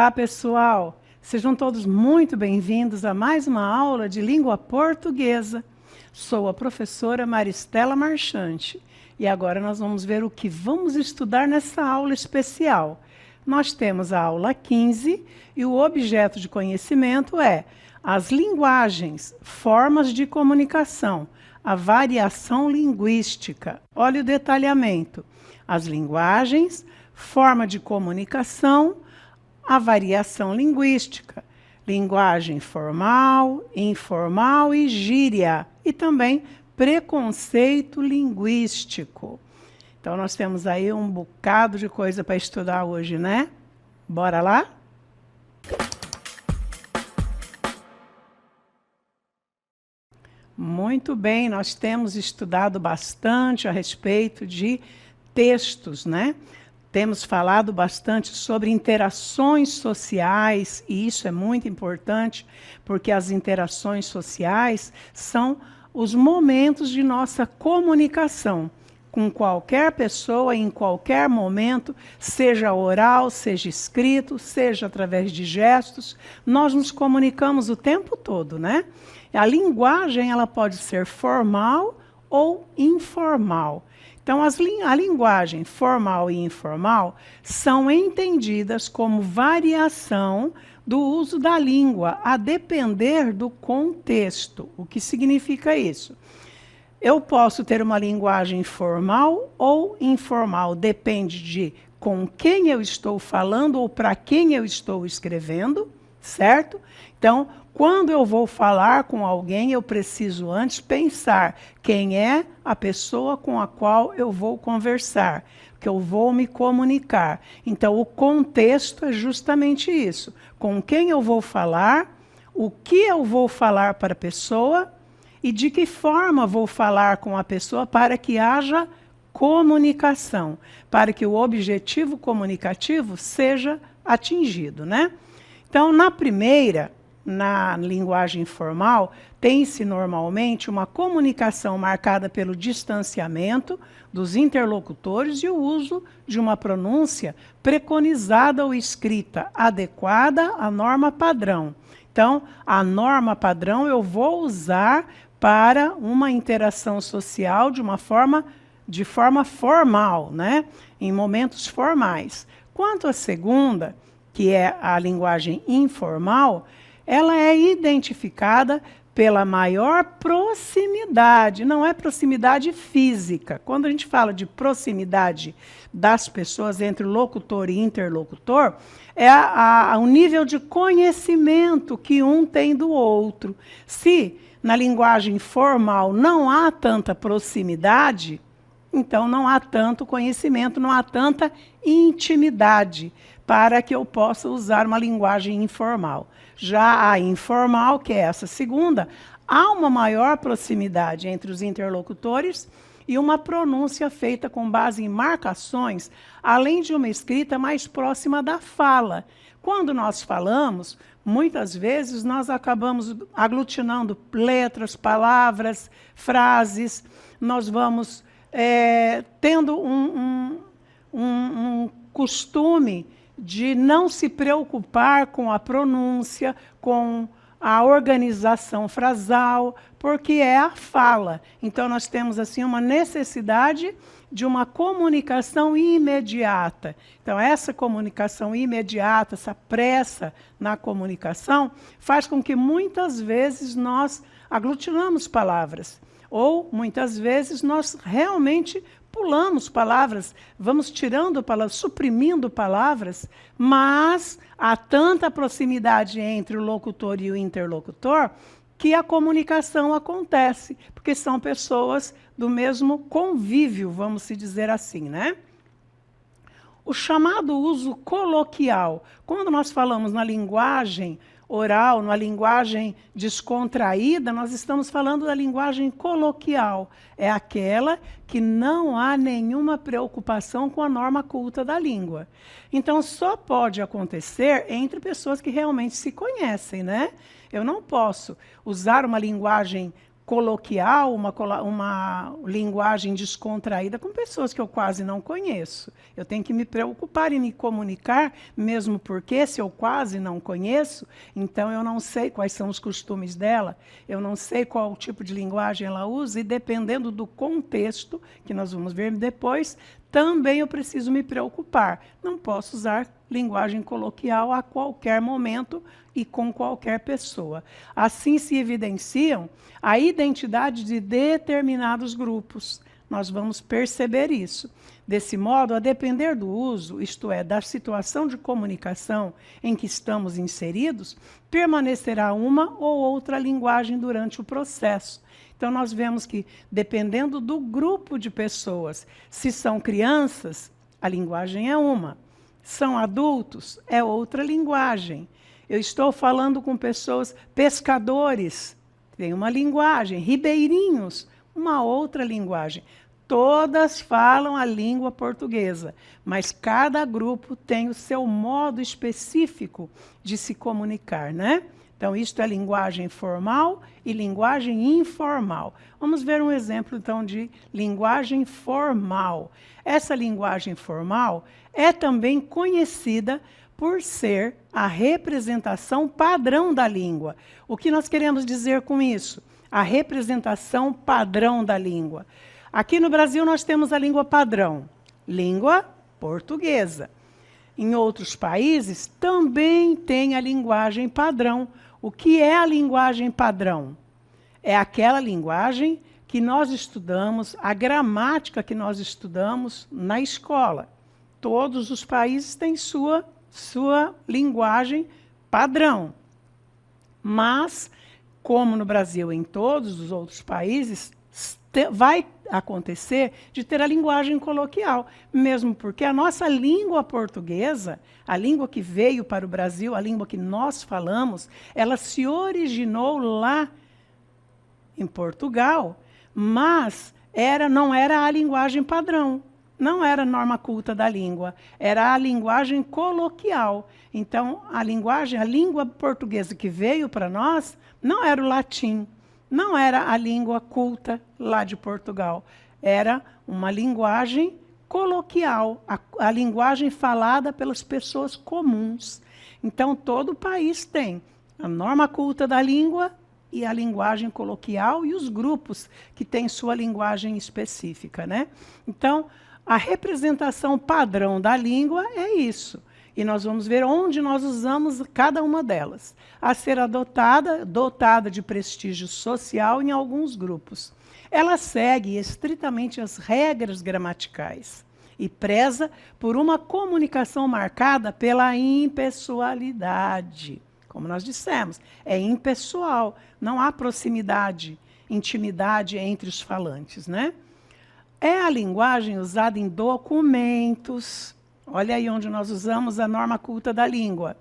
Olá, pessoal! Sejam todos muito bem-vindos a mais uma aula de língua portuguesa. Sou a professora Maristela Marchante e agora nós vamos ver o que vamos estudar nessa aula especial. Nós temos a aula 15 e o objeto de conhecimento é as linguagens, formas de comunicação, a variação linguística. Olha o detalhamento. As linguagens, forma de comunicação, a variação linguística, linguagem formal, informal e gíria, e também preconceito linguístico. Então, nós temos aí um bocado de coisa para estudar hoje, né? Bora lá? Muito bem, nós temos estudado bastante a respeito de textos, né? Temos falado bastante sobre interações sociais, e isso é muito importante, porque as interações sociais são os momentos de nossa comunicação com qualquer pessoa, em qualquer momento, seja oral, seja escrito, seja através de gestos, nós nos comunicamos o tempo todo, né? A linguagem, ela pode ser formal ou informal. Então, a linguagem formal e informal são entendidas como variação do uso da língua, a depender do contexto. O que significa isso? Eu posso ter uma linguagem formal ou informal, depende de com quem eu estou falando ou para quem eu estou escrevendo, certo? Então, quando eu vou falar com alguém, eu preciso antes pensar quem é a pessoa com a qual eu vou conversar, que eu vou me comunicar. Então, o contexto é justamente isso. Com quem eu vou falar, o que eu vou falar para a pessoa e de que forma vou falar com a pessoa para que haja comunicação, para que o objetivo comunicativo seja atingido, né? Então, na linguagem formal, tem-se normalmente uma comunicação marcada pelo distanciamento dos interlocutores e o uso de uma pronúncia preconizada ou escrita, adequada à norma padrão. Então, a norma padrão eu vou usar para uma interação social de forma formal, né? Em momentos formais. Quanto à segunda, que é a linguagem informal, ela é identificada pela maior proximidade, não é proximidade física. Quando a gente fala de proximidade das pessoas entre locutor e interlocutor, é o nível de conhecimento que um tem do outro. Se na linguagem formal não há tanta proximidade, então não há tanto conhecimento, não há tanta intimidade para que eu possa usar uma linguagem informal. Já a informal, que é essa segunda, há uma maior proximidade entre os interlocutores e uma pronúncia feita com base em marcações, além de uma escrita mais próxima da fala. Quando nós falamos, muitas vezes nós acabamos aglutinando letras, palavras, frases, nós vamos tendo um costume de não se preocupar com a pronúncia, com a organização frasal, porque é a fala. Então, nós temos assim uma necessidade de uma comunicação imediata. Então, essa comunicação imediata, essa pressa na comunicação, faz com que muitas vezes nós aglutinamos palavras, ou muitas vezes nós realmente pulamos palavras, vamos tirando palavras, suprimindo palavras, mas há tanta proximidade entre o locutor e o interlocutor que a comunicação acontece, porque são pessoas do mesmo convívio, vamos se dizer assim, né? O chamado uso coloquial, quando nós falamos na linguagem oral, na linguagem descontraída, nós estamos falando da linguagem coloquial. É aquela que não há nenhuma preocupação com a norma culta da língua. Então, só pode acontecer entre pessoas que realmente se conhecem, né? Eu não posso usar uma linguagem coloquial, uma linguagem descontraída com pessoas que eu quase não conheço. Eu tenho que me preocupar em me comunicar, mesmo porque, se eu quase não conheço, então eu não sei quais são os costumes dela, eu não sei qual tipo de linguagem ela usa, e dependendo do contexto, que nós vamos ver depois, também eu preciso me preocupar. Não posso usar linguagem coloquial a qualquer momento e com qualquer pessoa. Assim se evidenciam a identidade de determinados grupos. Nós vamos perceber isso. Desse modo, a depender do uso, isto é, da situação de comunicação em que estamos inseridos, permanecerá uma ou outra linguagem durante o processo. Então, nós vemos que, dependendo do grupo de pessoas, se são crianças, a linguagem é uma. São adultos, é outra linguagem. Eu estou falando com pessoas, pescadores, tem uma linguagem, ribeirinhos, uma outra linguagem. Todas falam a língua portuguesa, mas cada grupo tem o seu modo específico de se comunicar, né? Então, isto é linguagem formal e linguagem informal. Vamos ver um exemplo, então, de linguagem formal. Essa linguagem formal é também conhecida por ser a representação padrão da língua. O que nós queremos dizer com isso? A representação padrão da língua. Aqui no Brasil nós temos a língua padrão, língua portuguesa. Em outros países também tem a linguagem padrão. O que é a linguagem padrão? É aquela linguagem que nós estudamos, a gramática que nós estudamos na escola. Todos os países têm sua linguagem padrão. Mas, como no Brasil e em todos os outros países, vai acontecer de ter a linguagem coloquial, mesmo porque a nossa língua portuguesa, a língua que veio para o Brasil, a língua que nós falamos, ela se originou lá em Portugal, mas não era a linguagem padrão, não era a norma culta da língua, era a linguagem coloquial. Então, a língua portuguesa que veio para nós não era o latim, não era a língua culta lá de Portugal. Era uma linguagem coloquial, a linguagem falada pelas pessoas comuns. Então, todo país tem a norma culta da língua e a linguagem coloquial e os grupos que têm sua linguagem específica, né? Então, a representação padrão da língua é isso. E nós vamos ver onde nós usamos cada uma delas, a ser dotada de prestígio social em alguns grupos. Ela segue estritamente as regras gramaticais e preza por uma comunicação marcada pela impessoalidade. Como nós dissemos, é impessoal, não há proximidade, intimidade entre os falantes, né? É a linguagem usada em documentos. Olha aí onde nós usamos a norma culta da língua.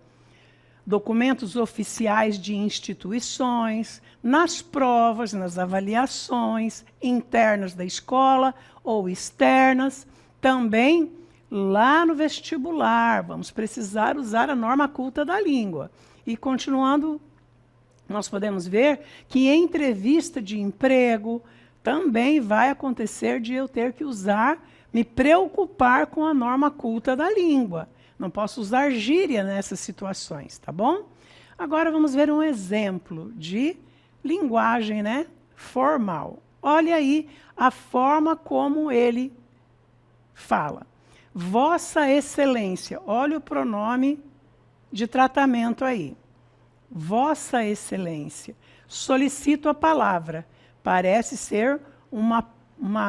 Documentos oficiais de instituições, nas provas, nas avaliações internas da escola ou externas, também lá no vestibular, vamos precisar usar a norma culta da língua. E continuando, nós podemos ver que em entrevista de emprego também vai acontecer de eu ter que me preocupar com a norma culta da língua. Não posso usar gíria nessas situações, tá bom? Agora vamos ver um exemplo de linguagem, né, formal. Olha aí a forma como ele fala. Vossa Excelência, olha o pronome de tratamento aí. Vossa Excelência, solicito a palavra. Parece ser uma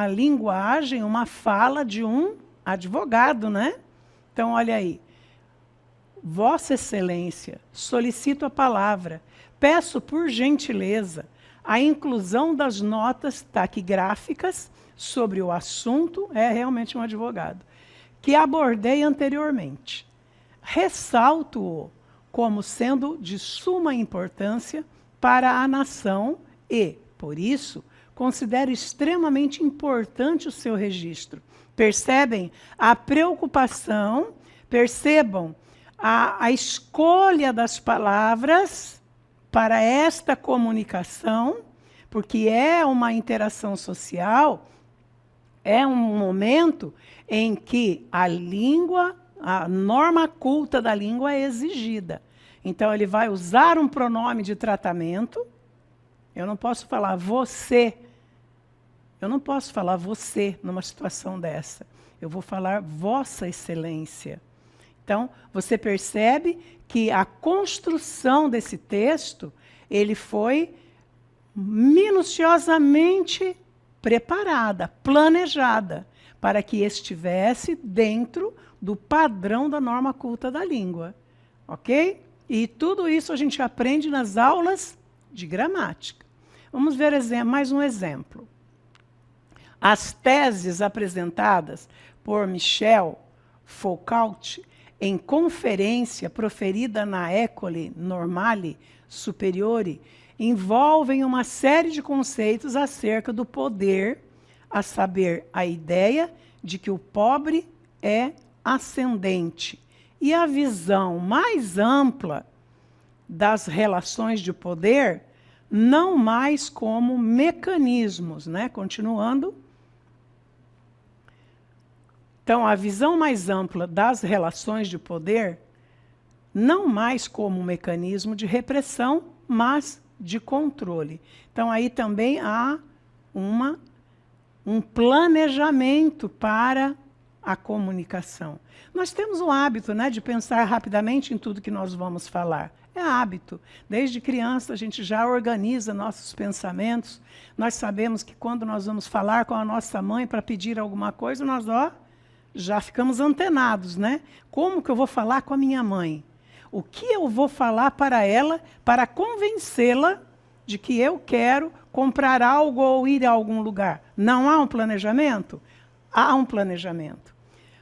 linguagem, uma fala de um advogado, né? Então, olha aí. Vossa Excelência, solicito a palavra. Peço, por gentileza, a inclusão das notas taquigráficas sobre o assunto, é realmente um advogado, que abordei anteriormente. Ressalto-o como sendo de suma importância para a nação e, por isso, considero extremamente importante o seu registro. Percebem a preocupação, percebam a escolha das palavras para esta comunicação, porque é uma interação social, é um momento em que a língua, a norma culta da língua é exigida. Então, ele vai usar um pronome de tratamento. Eu não posso falar você. Eu não posso falar você numa situação dessa. Eu vou falar Vossa Excelência. Então, você percebe que a construção desse texto, ele foi minuciosamente preparada, planejada, para que estivesse dentro do padrão da norma culta da língua. Ok? E tudo isso a gente aprende nas aulas de gramática. Vamos ver mais um exemplo. As teses apresentadas por Michel Foucault em conferência proferida na École Normale Superiore envolvem uma série de conceitos acerca do poder, a saber, a ideia de que o pobre é ascendente e a visão mais ampla das relações de poder, não mais como mecanismos, né? Continuando. Então, a visão mais ampla das relações de poder, não mais como um mecanismo de repressão, mas de controle. Então, aí também há um planejamento para a comunicação. Nós temos o hábito, né, de pensar rapidamente em tudo que nós vamos falar. É hábito. Desde criança, a gente já organiza nossos pensamentos. Nós sabemos que quando nós vamos falar com a nossa mãe para pedir alguma coisa, nós já ficamos antenados, né? Como que eu vou falar com a minha mãe? O que eu vou falar para ela para convencê-la de que eu quero comprar algo ou ir a algum lugar? Não há um planejamento? Há um planejamento.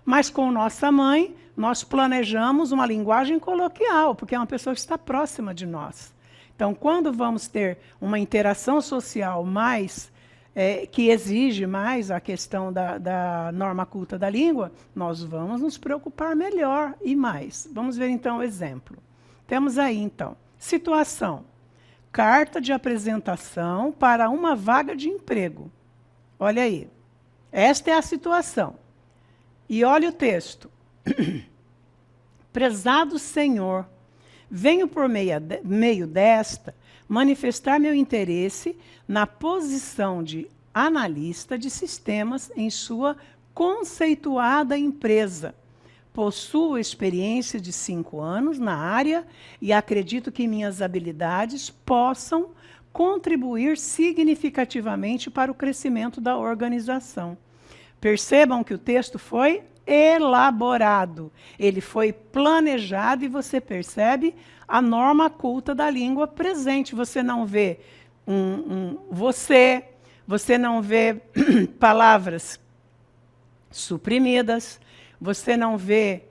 Mas com nossa mãe, nós planejamos uma linguagem coloquial, porque é uma pessoa que está próxima de nós. Então, quando vamos ter uma interação social que exige mais a questão da norma culta da língua, nós vamos nos preocupar melhor e mais. Vamos ver, então, o exemplo. Temos aí, então, situação. Carta de apresentação para uma vaga de emprego. Olha aí. Esta é a situação. E olha o texto. Prezado Senhor, venho por meio desta manifestar meu interesse na posição de analista de sistemas em sua conceituada empresa. Possuo experiência de 5 anos na área e acredito que minhas habilidades possam contribuir significativamente para o crescimento da organização. Percebam que o texto foi elaborado, ele foi planejado e você percebe a norma culta da língua presente. Você não vê você não vê palavras suprimidas, você não vê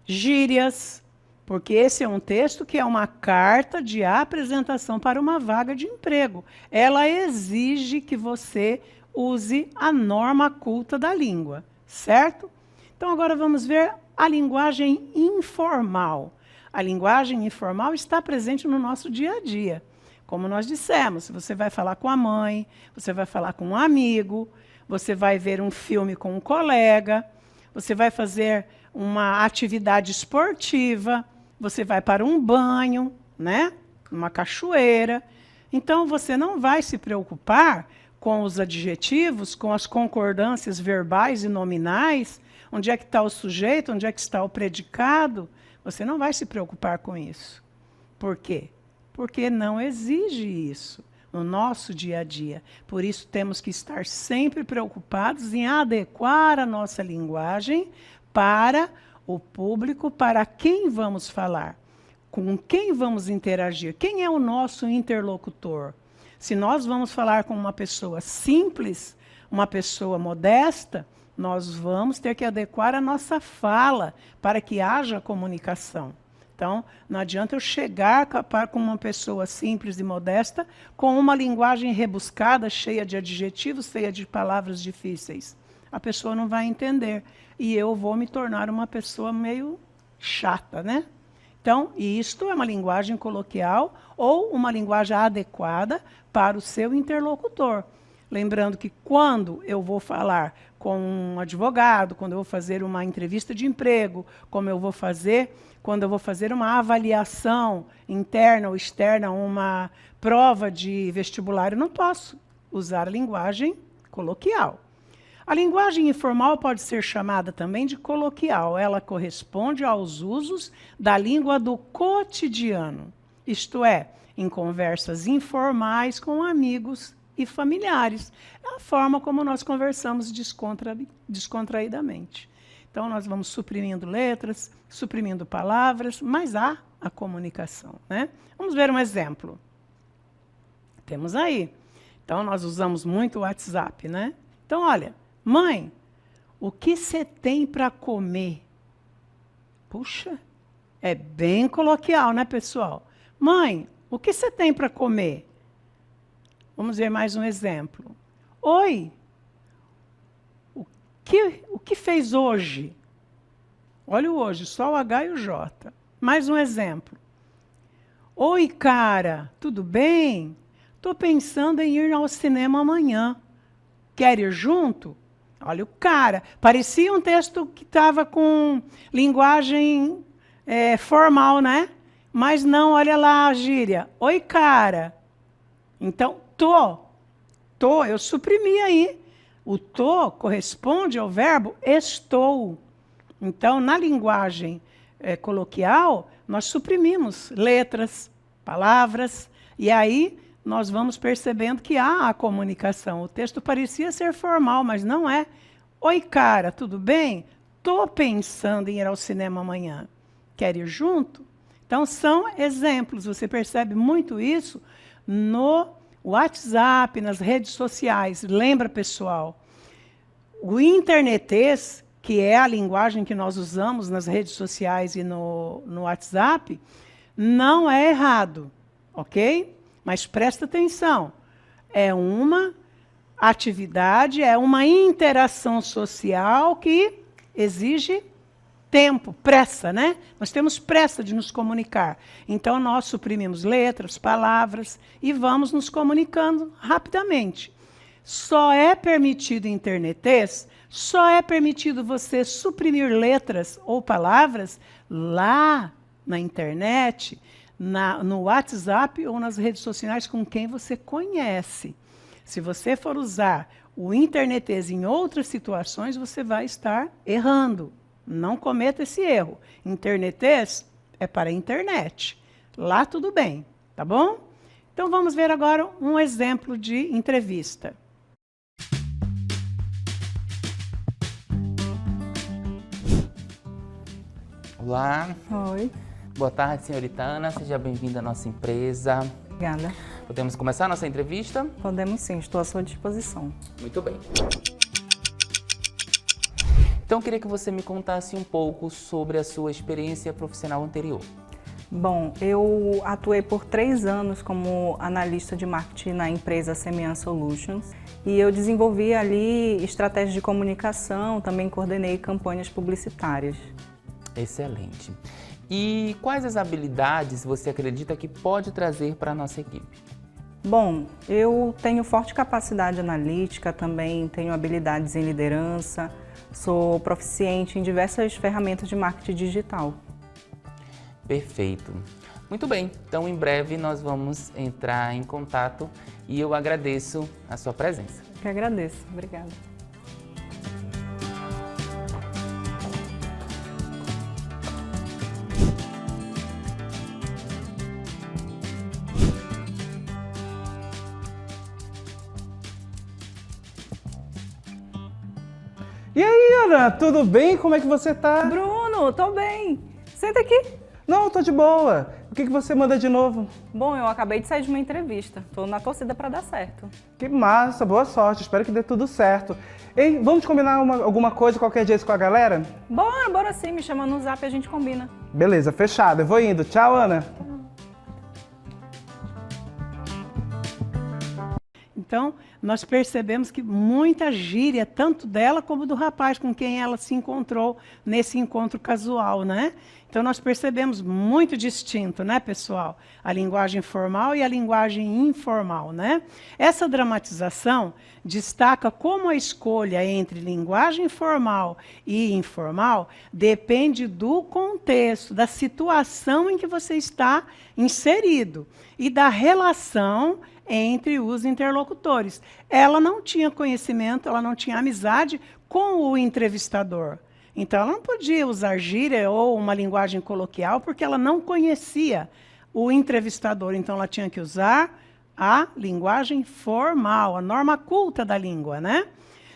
gírias, porque esse é um texto que é uma carta de apresentação para uma vaga de emprego. Ela exige que você use a norma culta da língua, certo? Então, agora vamos ver a linguagem informal. A linguagem informal está presente no nosso dia a dia. Como nós dissemos, você vai falar com a mãe, você vai falar com um amigo, você vai ver um filme com um colega, você vai fazer uma atividade esportiva, você vai para um banho, né? Uma cachoeira. Então, você não vai se preocupar com os adjetivos, com as concordâncias verbais e nominais, onde é que está o sujeito, onde é que está o predicado. Você não vai se preocupar com isso. Por quê? Porque não exige isso no nosso dia a dia. Por isso, temos que estar sempre preocupados em adequar a nossa linguagem para o público, para quem vamos falar, com quem vamos interagir, quem é o nosso interlocutor. Se nós vamos falar com uma pessoa simples, uma pessoa modesta, nós vamos ter que adequar a nossa fala para que haja comunicação. Então, não adianta eu chegar com uma pessoa simples e modesta com uma linguagem rebuscada, cheia de adjetivos, cheia de palavras difíceis. A pessoa não vai entender. E eu vou me tornar uma pessoa meio chata, né? Então, isto é uma linguagem coloquial ou uma linguagem adequada para o seu interlocutor. Lembrando que quando eu vou falar com um advogado, quando eu vou fazer uma entrevista de emprego, quando eu vou fazer uma avaliação interna ou externa, uma prova de vestibular, eu não posso usar a linguagem coloquial. A linguagem informal pode ser chamada também de coloquial. Ela corresponde aos usos da língua do cotidiano, isto é, em conversas informais com amigos e familiares. É a forma como nós conversamos descontraidamente. Então, nós vamos suprimindo letras, suprimindo palavras, mas há a comunicação, né? Vamos ver um exemplo. Temos aí. Então, nós usamos muito o WhatsApp, né? Então, olha, mãe, o que você tem para comer? Puxa, é bem coloquial, né, pessoal? Mãe, o que você tem para comer? Vamos ver mais um exemplo. Oi, o que fez hoje? Olha o hoje, só o H e o J. Mais um exemplo. Oi, cara, tudo bem? Estou pensando em ir ao cinema amanhã. Quer ir junto? Olha o cara. Parecia um texto que estava com linguagem formal, né? Mas não, olha lá a gíria. Oi, cara. Então, eu suprimi aí. O tô corresponde ao verbo estou. Então, na linguagem coloquial, nós suprimimos letras, palavras, e aí nós vamos percebendo que há a comunicação. O texto parecia ser formal, mas não é. Oi, cara, tudo bem? Estou pensando em ir ao cinema amanhã. Quer ir junto? Então, são exemplos. Você percebe muito isso no WhatsApp, nas redes sociais. Lembra, pessoal, o internetês, que é a linguagem que nós usamos nas redes sociais e no WhatsApp, não é errado, ok? Mas presta atenção, é uma atividade, é uma interação social que exige tempo, pressa, né? Nós temos pressa de nos comunicar. Então, nós suprimimos letras, palavras e vamos nos comunicando rapidamente. Só é permitido internetês, só é permitido você suprimir letras ou palavras lá na internet, no WhatsApp ou nas redes sociais com quem você conhece. Se você for usar o internetês em outras situações, você vai estar errando. Não cometa esse erro. Internetês é para a internet. Lá tudo bem, tá bom? Então vamos ver agora um exemplo de entrevista. Olá. Oi. Boa tarde, senhorita Ana. Seja bem-vinda à nossa empresa. Obrigada. Podemos começar a nossa entrevista? Podemos sim, estou à sua disposição. Muito bem. Então, eu queria que você me contasse um pouco sobre a sua experiência profissional anterior. Bom, eu atuei por 3 anos como analista de marketing na empresa Semian Solutions e eu desenvolvi ali estratégias de comunicação, também coordenei campanhas publicitárias. Excelente. E quais as habilidades você acredita que pode trazer para a nossa equipe? Bom, eu tenho forte capacidade analítica, também tenho habilidades em liderança, sou proficiente em diversas ferramentas de marketing digital. Perfeito. Muito bem, então em breve nós vamos entrar em contato e eu agradeço a sua presença. Eu que agradeço, obrigada. E aí, Ana, tudo bem? Como é que você tá? Bruno, tô bem. Senta aqui. Não, tô de boa. O que você manda de novo? Bom, eu acabei de sair de uma entrevista. Tô na torcida para dar certo. Que massa, boa sorte. Espero que dê tudo certo. Ei, vamos combinar alguma coisa qualquer dia com a galera? Bora sim. Me chama no Zap e a gente combina. Beleza, fechado. Eu vou indo. Tchau, Ana. Então, nós percebemos que muita gíria, tanto dela como do rapaz com quem ela se encontrou nesse encontro casual, né? Então, nós percebemos muito distinto, né, pessoal? A linguagem formal e a linguagem informal, né? Essa dramatização destaca como a escolha entre linguagem formal e informal depende do contexto, da situação em que você está inserido e da relação entre os interlocutores. Ela não tinha conhecimento, ela não tinha amizade com o entrevistador. Então, ela não podia usar gíria ou uma linguagem coloquial porque ela não conhecia o entrevistador. Então, ela tinha que usar a linguagem formal, a norma culta da língua, né?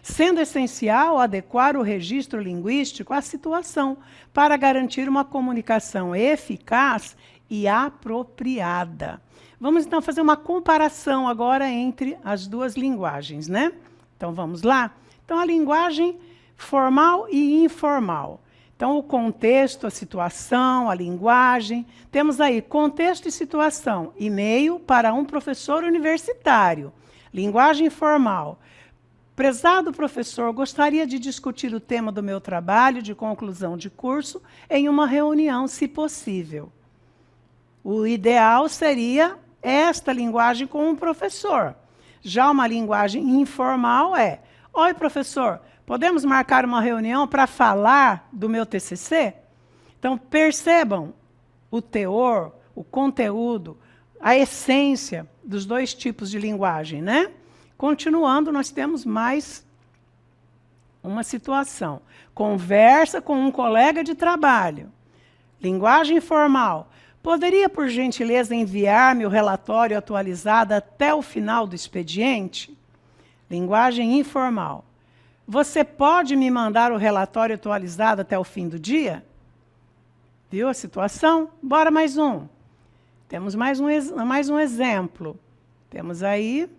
Sendo essencial adequar o registro linguístico à situação para garantir uma comunicação eficaz e apropriada. Vamos, então, fazer uma comparação agora entre as duas linguagens, né? Então, vamos lá? Então, a linguagem formal e informal. Então, o contexto, a situação, a linguagem. Temos aí contexto e situação. E-mail para um professor universitário. Linguagem formal. Prezado professor, gostaria de discutir o tema do meu trabalho de conclusão de curso em uma reunião, se possível. O ideal seria esta linguagem com um professor. Já uma linguagem informal é: oi, professor, podemos marcar uma reunião para falar do meu TCC? Então, percebam o teor, o conteúdo, a essência dos dois tipos de linguagem, né? Continuando, nós temos mais uma situação. Conversa com um colega de trabalho. Linguagem formal. Poderia, por gentileza, enviar-me o relatório atualizado até o final do expediente? Linguagem informal. Você pode me mandar o relatório atualizado até o fim do dia? Viu a situação? Bora mais um. Temos mais um exemplo. Temos aí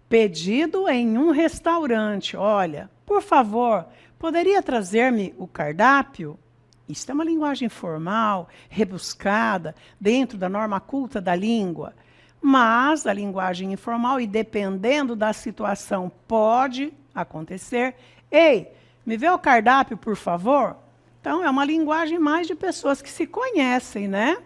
pedido em um restaurante. Olha, por favor, poderia trazer-me o cardápio? Isso é uma linguagem formal, rebuscada, dentro da norma culta da língua. Mas a linguagem informal, e dependendo da situação, pode acontecer. Ei, me vê o cardápio, por favor? Então, é uma linguagem mais de pessoas que se conhecem, né?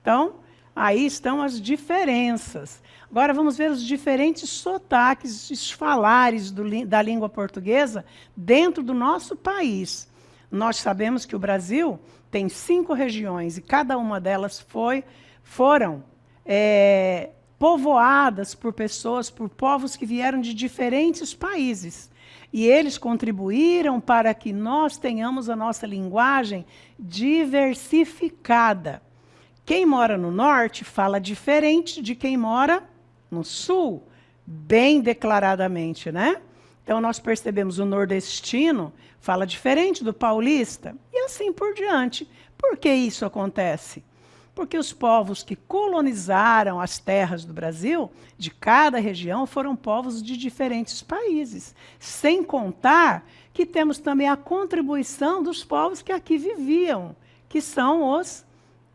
Então, aí estão as diferenças. Agora, vamos ver os diferentes sotaques, os falares da língua portuguesa dentro do nosso país. Nós sabemos que o Brasil tem 5 regiões e cada uma delas foram povoadas por pessoas, por povos que vieram de diferentes países. E eles contribuíram para que nós tenhamos a nossa linguagem diversificada. Quem mora no norte fala diferente de quem mora no sul, bem declaradamente, né? Então, nós percebemos o nordestino fala diferente do paulista, e assim por diante. Por que isso acontece? Porque os povos que colonizaram as terras do Brasil, de cada região, foram povos de diferentes países. Sem contar que temos também a contribuição dos povos que aqui viviam, que são os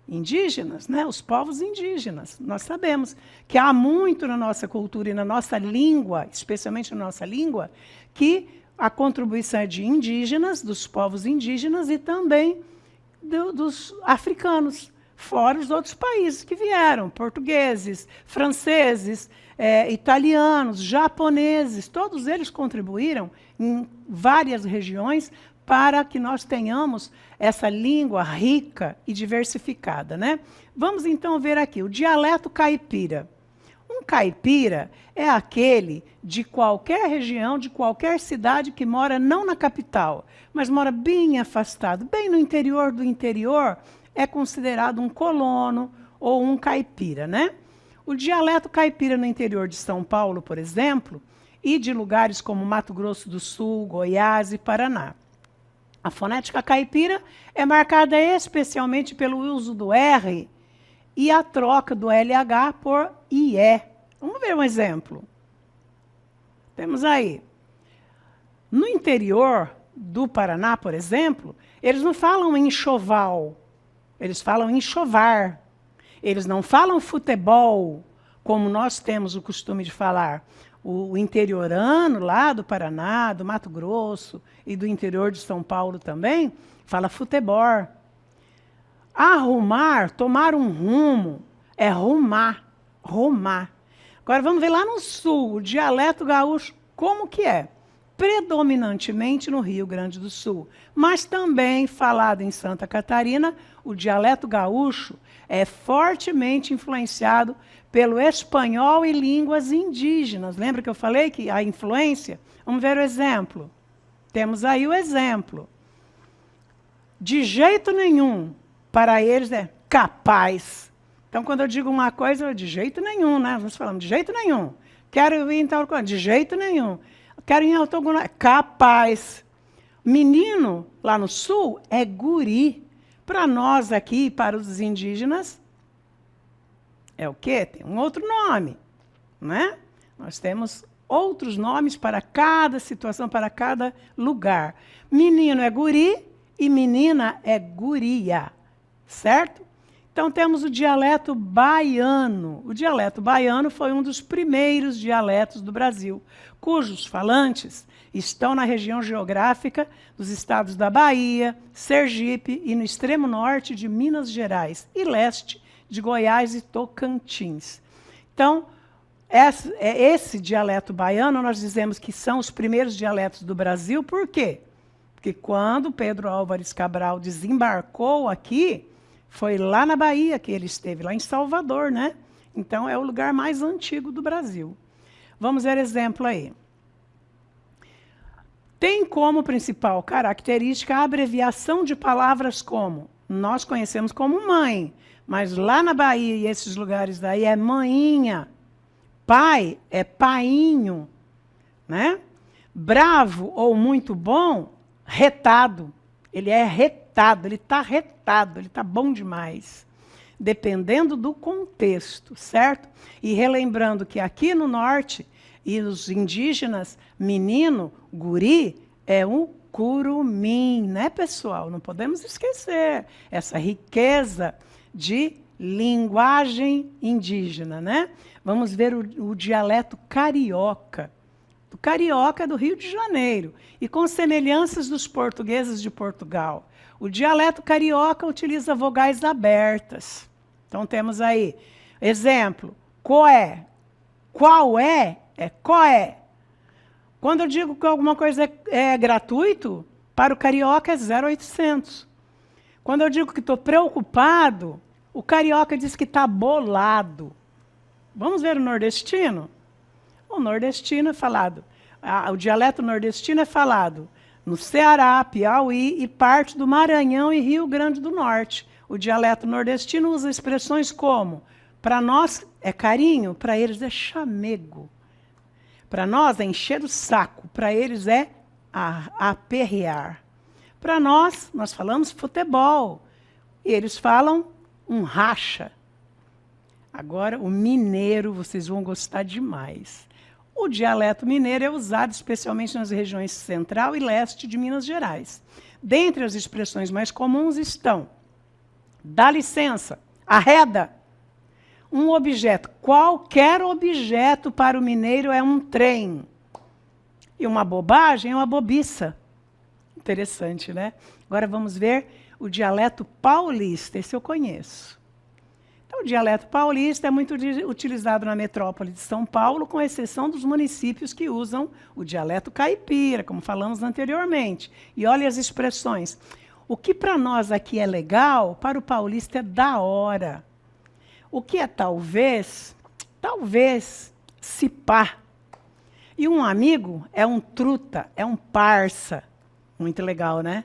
indígenas, né? Os povos indígenas. Nós sabemos que há muito na nossa cultura e na nossa língua, especialmente na nossa língua, que a contribuição é de indígenas, dos povos indígenas e também dos africanos, fora os outros países que vieram, portugueses, franceses, italianos, japoneses, todos eles contribuíram em várias regiões para que nós tenhamos essa língua rica e diversificada, né? Vamos então ver aqui o dialeto caipira. Um caipira é aquele de qualquer região, de qualquer cidade que mora não na capital, mas mora bem afastado, bem no interior do interior, é considerado um colono ou um caipira, né? O dialeto caipira no interior de São Paulo, por exemplo, e de lugares como Mato Grosso do Sul, Goiás e Paraná. A fonética caipira é marcada especialmente pelo uso do R e a troca do LH por IE. Vamos ver um exemplo. Temos aí. No interior do Paraná, por exemplo, eles não falam enxoval, eles falam enxovar. Eles não falam futebol, como nós temos o costume de falar. O interiorano lá do Paraná, do Mato Grosso e do interior de São Paulo também, fala futebol. Arrumar, tomar um rumo, é rumar, rumar. Agora vamos ver lá no sul, o dialeto gaúcho, como que é? Predominantemente no Rio Grande do Sul, mas também falado em Santa Catarina, o dialeto gaúcho é fortemente influenciado pelo espanhol e línguas indígenas. Lembra que eu falei que a influência? Vamos ver o exemplo. Temos aí o exemplo. De jeito nenhum, para eles é capaz. Então, quando eu digo uma coisa, de jeito nenhum, né? Nós falamos, de jeito nenhum. Quero ir em tal coisa, de jeito nenhum. Quero ir em algum lugar, capaz. Menino, lá no sul, é guri. Para nós aqui, para os indígenas, é o quê? Tem um outro nome, né? Nós temos outros nomes para cada situação, para cada lugar. Menino é guri e menina é guria, certo? Então, temos o dialeto baiano. O dialeto baiano foi um dos primeiros dialetos do Brasil, cujos falantes estão na região geográfica dos estados da Bahia, Sergipe e no extremo norte de Minas Gerais e leste de Goiás e Tocantins. Então, esse dialeto baiano, nós dizemos que são os primeiros dialetos do Brasil, por quê? Porque quando Pedro Álvares Cabral desembarcou aqui, foi lá na Bahia que ele esteve, lá em Salvador, né? Então, é o lugar mais antigo do Brasil. Vamos ver exemplo aí. Tem como principal característica a abreviação de palavras como, nós conhecemos como mãe, mas lá na Bahia e esses lugares daí é maninha. Pai é painho, né? Bravo ou muito bom, retado. Ele é retado, ele está bom demais. Dependendo do contexto, certo? E relembrando que aqui no norte, e os indígenas, menino, guri, é um curumim, né, pessoal? Não podemos esquecer essa riqueza de linguagem indígena, né? Vamos ver o dialeto carioca. O carioca é do Rio de Janeiro e com semelhanças dos portugueses de Portugal. O dialeto carioca utiliza vogais abertas. Então temos aí, exemplo, coé. Qual é coé. Quando eu digo que alguma coisa é gratuito, para o carioca é 0,800. Quando eu digo que estou preocupado, o carioca diz que está bolado. Vamos ver o nordestino? O nordestino é falado, o dialeto nordestino é falado no Ceará, Piauí e parte do Maranhão e Rio Grande do Norte. O dialeto nordestino usa expressões como, para nós é carinho, para eles é chamego. Para nós é encher o saco, para eles é aperrear. Para nós falamos futebol, e eles falam um racha. Agora, o mineiro, vocês vão gostar demais. O dialeto mineiro é usado especialmente nas regiões central e leste de Minas Gerais. Dentre as expressões mais comuns estão, dá licença, arreda. Um objeto, qualquer objeto para o mineiro é um trem. E uma bobagem é uma bobiça. Interessante, né? Agora vamos ver o dialeto paulista, esse eu conheço. Então, o dialeto paulista é muito utilizado na metrópole de São Paulo, com exceção dos municípios que usam o dialeto caipira, como falamos anteriormente. E olha as expressões. O que para nós aqui é legal, para o paulista é da hora. O que é talvez, se pá. E um amigo é um truta, é um parça. Muito legal, né?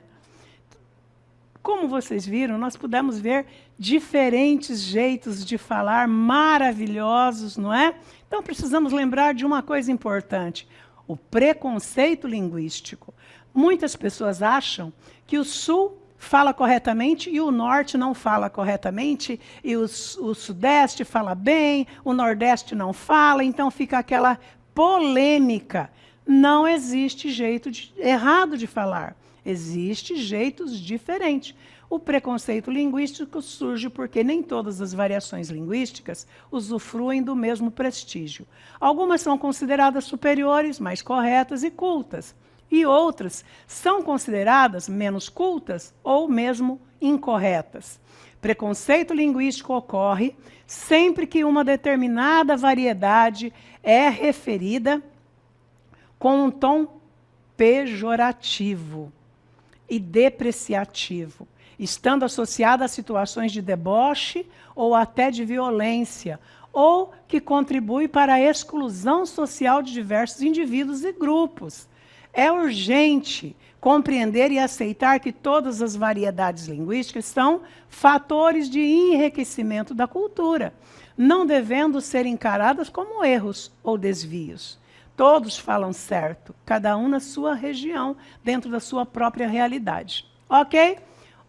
Como vocês viram, nós pudemos ver diferentes jeitos de falar maravilhosos, não é? Então, precisamos lembrar de uma coisa importante, o preconceito linguístico. Muitas pessoas acham que o Sul fala corretamente e o Norte não fala corretamente, e o Sudeste fala bem, o Nordeste não fala, então fica aquela polêmica. Não existe jeito errado de falar. Existem jeitos diferentes. O preconceito linguístico surge porque nem todas as variações linguísticas usufruem do mesmo prestígio. Algumas são consideradas superiores, mais corretas e cultas. e outras são consideradas menos cultas ou mesmo incorretas. Preconceito linguístico ocorre sempre que uma determinada variedade é referida com um tom pejorativo e depreciativo, estando associada a situações de deboche ou até de violência, ou que contribui para a exclusão social de diversos indivíduos e grupos. É urgente compreender e aceitar que todas as variedades linguísticas são fatores de enriquecimento da cultura, não devendo ser encaradas como erros ou desvios. Todos falam certo, cada um na sua região, dentro da sua própria realidade. Ok?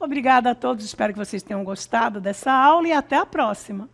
Obrigada a todos, espero que vocês tenham gostado dessa aula e até a próxima.